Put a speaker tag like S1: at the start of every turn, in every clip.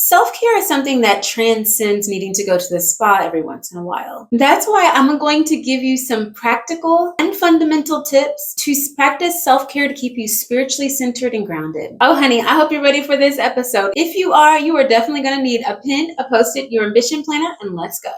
S1: Self-care is something that transcends needing to go to the spa every once in a while. That's why I'm going to give you some practical and fundamental tips to practice self-care to keep you spiritually centered and grounded. Oh, honey, I hope you're ready for this episode. If you are definitely going to need a pen, a Post-it, your ambition planner, and let's go.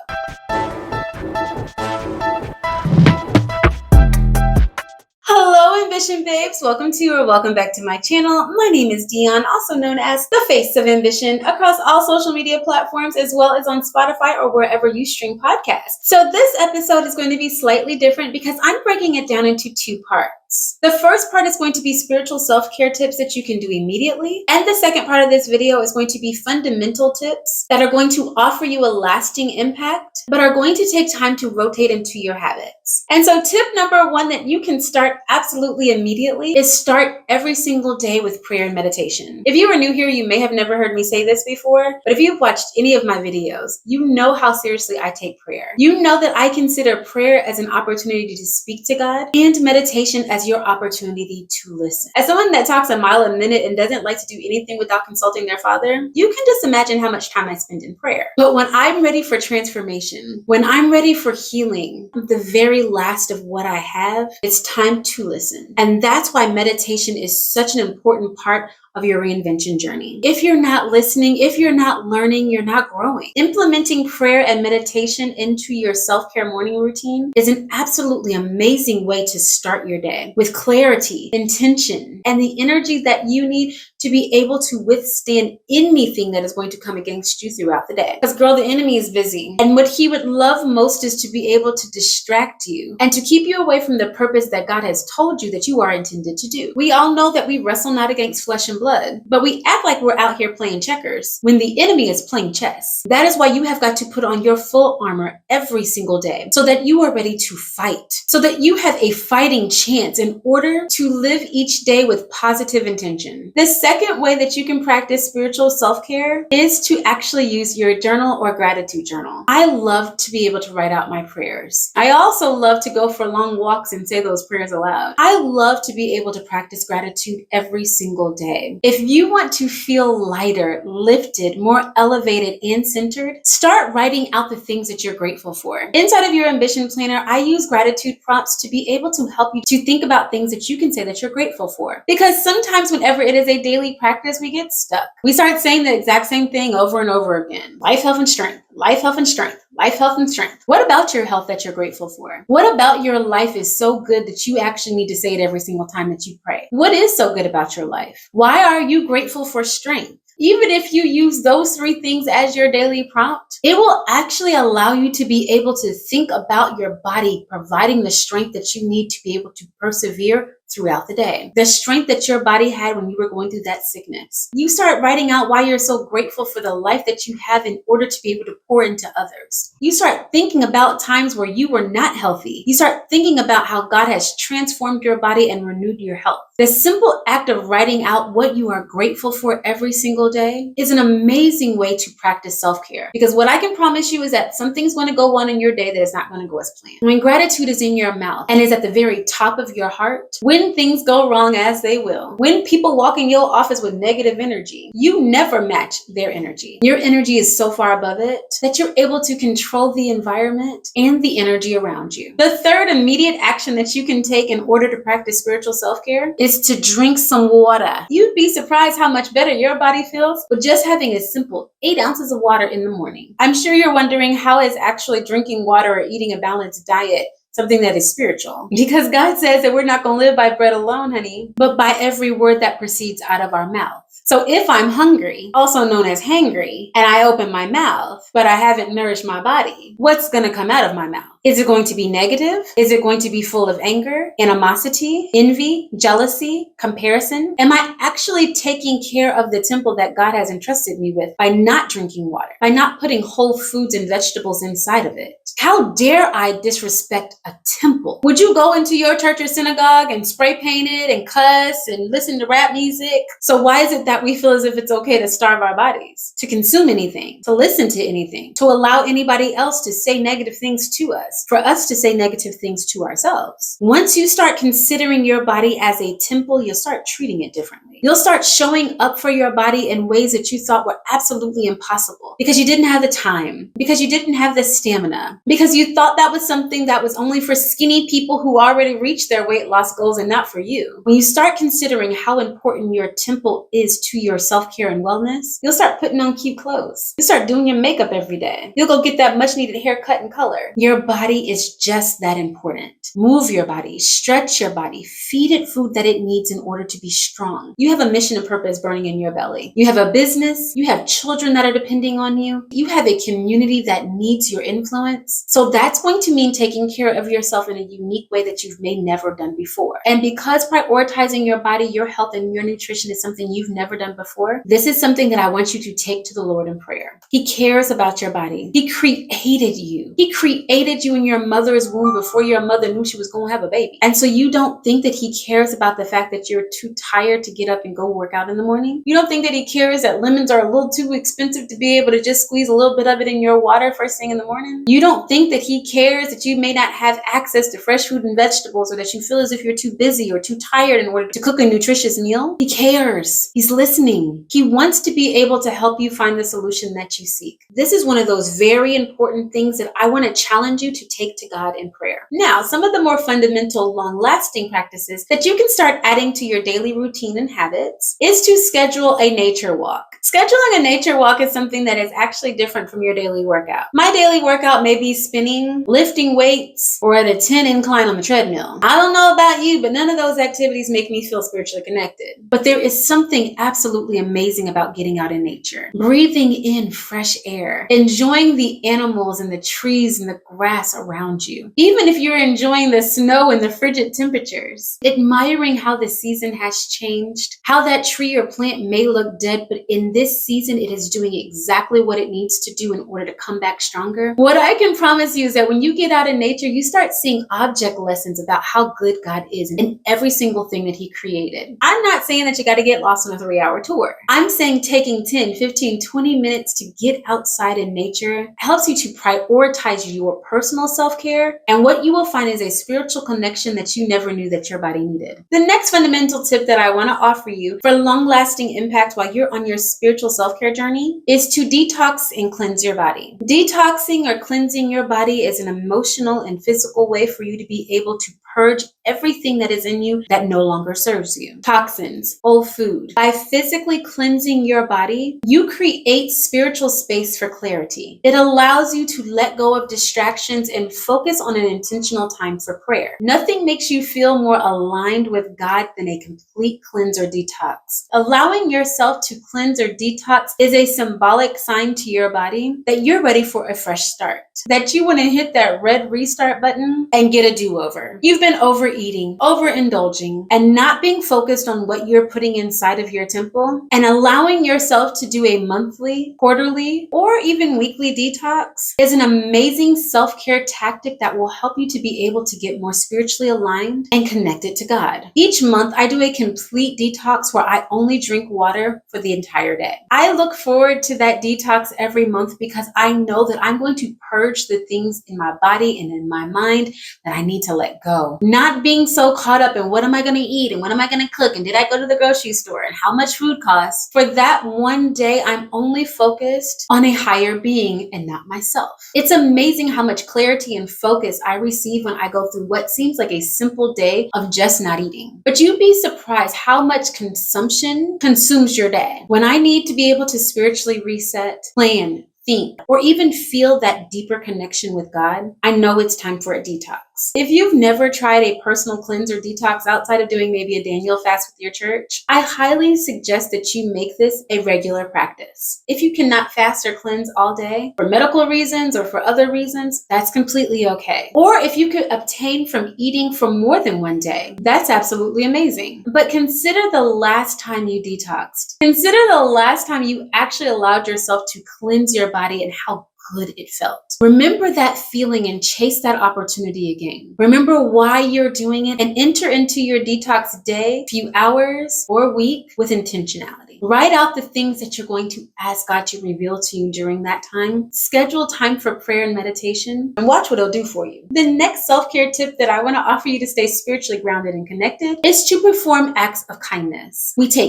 S1: Hello, Ambition Babes. Welcome back to my channel. My name is Dion, also known as the Face of Ambition, across all social media platforms, as well as on Spotify or wherever you stream podcasts. So this episode is going to be slightly different because I'm breaking it down into two parts. The first part is going to be spiritual self-care tips that you can do immediately. And the second part of this video is going to be fundamental tips that are going to offer you a lasting impact, but are going to take time to rotate into your habits. And so tip number one that you can start absolutely immediately is start every single day with prayer and meditation. If you are new here, you may have never heard me say this before, but if you've watched any of my videos, you know how seriously I take prayer. You know that I consider prayer as an opportunity to speak to God and meditation as your opportunity to listen. As someone that talks a mile a minute and doesn't like to do anything without consulting their Father, you can just imagine how much time I spend in prayer. But when I'm ready for transformation, when I'm ready for healing, the very last of what I have, it's time to listen. And that's why meditation is such an important part of your reinvention journey. If you're not listening, if you're not learning, you're not growing. Implementing prayer and meditation into your self-care morning routine is an absolutely amazing way to start your day with clarity, intention, and the energy that you need to be able to withstand anything that is going to come against you throughout the day. Because girl, the enemy is busy. And what he would love most is to be able to distract you and to keep you away from the purpose that God has told you that you are intended to do. We all know that we wrestle not against flesh and blood, but we act like we're out here playing checkers when the enemy is playing chess. That is why you have got to put on your full armor every single day so that you are ready to fight, so that you have a fighting chance in order to live each day with positive intention. The second way that you can practice spiritual self-care is to actually use your journal or gratitude journal. I love to be able to write out my prayers. I also love to go for long walks and say those prayers aloud. I love to be able to practice gratitude every single day. If you want to feel lighter, lifted, more elevated, and centered, start writing out the things that you're grateful for. Inside of your ambition planner, I use gratitude prompts to be able to help you to think about things that you can say that you're grateful for. Because sometimes whenever it is a daily practice, we get stuck. We start saying the exact same thing over and over again. Life, health, and strength. Life, health, and strength. Life, health, and strength. What about your health that you're grateful for? What about your life is so good that you actually need to say it every single time that you pray? What is so good about your life? Why are you grateful for strength? Even if you use those three things as your daily prompt, it will actually allow you to be able to think about your body providing the strength that you need to be able to persevere throughout the day. The strength that your body had when you were going through that sickness. You start writing out why you're so grateful for the life that you have in order to be able to pour into others. You start thinking about times where you were not healthy. You start thinking about how God has transformed your body and renewed your health. The simple act of writing out what you are grateful for every single day is an amazing way to practice self-care. Because what I can promise you is that something's going to go on in your day that is not going to go as planned. When gratitude is in your mouth and is at the very top of your heart, when things go wrong, as they will, when people walk in your office with negative energy, you never match their energy. Your energy is so far above it that you're able to control the environment and the energy around you. The third immediate action that you can take in order to practice spiritual self-care is to drink some water. You'd be surprised how much better your body feels with just having a simple 8 ounces of water in the morning. I'm sure you're wondering, how is actually drinking water or eating a balanced diet something that is spiritual? Because God says that we're not going to live by bread alone, honey, but by every word that proceeds out of our mouth. So if I'm hungry, also known as hangry, and I open my mouth, but I haven't nourished my body, what's going to come out of my mouth? Is it going to be negative? Is it going to be full of anger, animosity, envy, jealousy, comparison? Am I actually taking care of the temple that God has entrusted me with by not drinking water, by not putting whole foods and vegetables inside of it? How dare I disrespect a temple? Would you go into your church or synagogue and spray paint it and cuss and listen to rap music? So why is it that we feel as if it's okay to starve our bodies, to consume anything, to listen to anything, to allow anybody else to say negative things to us? us for us to say negative things to ourselves. Once you start considering your body as a temple, you'll start treating it differently. You'll start showing up for your body in ways that you thought were absolutely impossible because you didn't have the time, because you didn't have the stamina, because you thought that was something that was only for skinny people who already reached their weight loss goals and not for you. When you start considering how important your temple is to your self-care and wellness, you'll start putting on cute clothes. You'll start doing your makeup every day. You'll go get that much needed haircut and color. Your body is just that important. Move your body, stretch your body, feed it food that it needs in order to be strong. You have a mission and purpose burning in your belly. You have a business. You have children that are depending on you. You have a community that needs your influence. So that's going to mean taking care of yourself in a unique way that you've may never done before. And because prioritizing your body, your health, and your nutrition is something you've never done before, this is something that I want you to take to the Lord in prayer. He cares about your body. He created you. He created you in your mother's womb before your mother knew she was going to have a baby. And so you don't think that he cares about the fact that you're too tired to get up and go work out in the morning? You don't think that he cares that lemons are a little too expensive to be able to just squeeze a little bit of it in your water first thing in the morning? You don't think that he cares that you may not have access to fresh fruit and vegetables, or that you feel as if you're too busy or too tired in order to cook a nutritious meal? He cares. He's listening. He wants to be able to help you find the solution that you seek. This is one of those very important things that I want to challenge you to take to God in prayer. Now, some of the more fundamental, long-lasting practices that you can start adding to your daily routine and habits is to schedule a nature walk. Scheduling a nature walk is something that is actually different from your daily workout. My daily workout may be spinning, lifting weights, or at a 10 incline on the treadmill. I don't know about you, but none of those activities make me feel spiritually connected. But there is something absolutely amazing about getting out in nature, breathing in fresh air, enjoying the animals and the trees and the grass around you. Even if you're enjoying the snow and the frigid temperatures, admiring how the season has changed, how that tree or plant may look dead, but in this season, it is doing exactly what it needs to do in order to come back stronger. What I can promise you is that when you get out in nature, you start seeing object lessons about how good God is in every single thing that he created. I'm not saying that you got to get lost on a 3-hour tour. I'm saying taking 10, 15, 20 minutes to get outside in nature helps you to prioritize your personal self-care, and what you will find is a spiritual connection that you never knew that your body needed. The next fundamental tip that I want to offer you for long-lasting impact while you're on your spiritual self-care journey is to detox and cleanse your body. Detoxing or cleansing your body is an emotional and physical way for you to be able to purge everything that is in you that no longer serves you. Toxins, old food. By physically cleansing your body, you create spiritual space for clarity. It allows you to let go of distractions and focus on an intentional time for prayer. Nothing makes you feel more aligned with God than a complete cleanse or detox. Allowing yourself to cleanse or detox is a symbolic sign to your body that you're ready for a fresh start, that you want to hit that red restart button and get a do-over. You've been overeating, overindulging, and not being focused on what you're putting inside of your temple, and allowing yourself to do a monthly, quarterly, or even weekly detox is an amazing self-care tactic that will help you to be able to get more spiritually aligned and connected to God. Each month, I do a complete detox where I only drink water for the entire day. I look forward to that detox every month because I know that I'm going to purge the things in my body and in my mind that I need to let go. Not being so caught up in what am I going to eat and what am I going to cook and did I go to the grocery store and how much food costs. For that one day, I'm only focused on a higher being and not myself. It's amazing how much clarity and focus I receive when I go through what seems like a simple day of just not eating. But you'd be surprised how much consumption consumes your day. When I need to be able to spiritually reset, plan, think, or even feel that deeper connection with God, I know it's time for a detox. If you've never tried a personal cleanse or detox outside of doing maybe a Daniel fast with your church, I highly suggest that you make this a regular practice. If you cannot fast or cleanse all day for medical reasons or for other reasons, that's completely okay. Or if you could abstain from eating for more than one day, that's absolutely amazing. But consider the last time you detoxed. Consider the last time you actually allowed yourself to cleanse your body and how good it felt. Remember that feeling and chase that opportunity again. Remember why you're doing it and enter into your detox day, few hours, or week with intentionality. Write out the things that you're going to ask God to reveal to you during that time. Schedule time for prayer and meditation, and watch what it'll do for you. The next self-care tip that I want to offer you to stay spiritually grounded and connected is to perform acts of kindness. We take.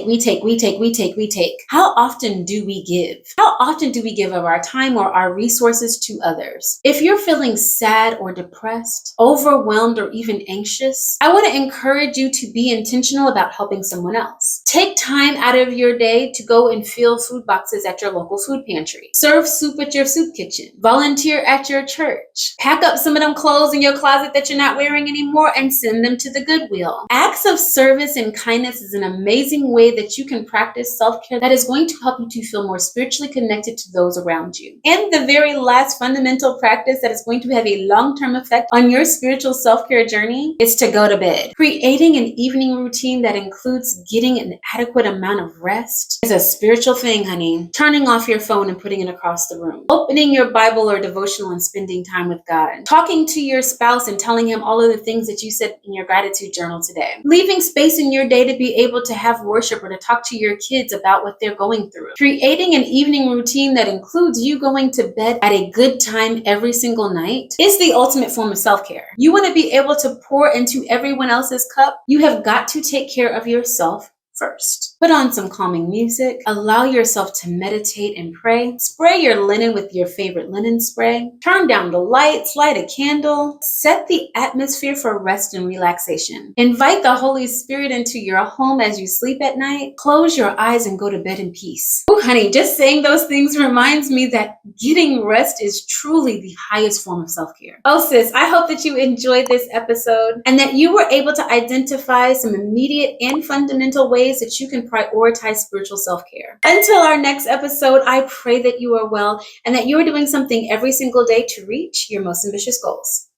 S1: How often do we give? How often do we give of our time or our resources to others? If you're feeling sad or depressed, overwhelmed, or even anxious, I want to encourage you to be intentional about helping someone else. Take time out of your day to go and fill food boxes at your local food pantry. Serve soup at your soup kitchen. Volunteer at your church. Pack up some of them clothes in your closet that you're not wearing anymore and send them to the Goodwill. Acts of service and kindness is an amazing way that you can practice self-care that is going to help you to feel more spiritually connected to those around you. And the very last fundamental practice that is going to have a long-term effect on your spiritual self-care journey is to go to bed. Creating an evening routine that includes getting an adequate amount of rest is a spiritual thing, honey. Turning off your phone and putting it across the room. Opening your Bible or devotional and spending time with God. Talking to your spouse and telling him all of the things that you said in your gratitude journal today. Leaving space in your day to be able to have worship or to talk to your kids about what they're going through. Creating an evening routine that includes you going to bed at a good time every single night is the ultimate form of self-care. You want to be able to pour into everyone else's cup. You have got to take care of yourself first. Put on some calming music, allow yourself to meditate and pray, spray your linen with your favorite linen spray, turn down the lights, light a candle, set the atmosphere for rest and relaxation. Invite the Holy Spirit into your home as you sleep at night. Close your eyes and go to bed in peace. Oh, honey, just saying those things reminds me that getting rest is truly the highest form of self-care. Oh, sis, I hope that you enjoyed this episode and that you were able to identify some immediate and fundamental ways that you can prioritize spiritual self-care. Until our next episode, I pray that you are well and that you are doing something every single day to reach your most ambitious goals.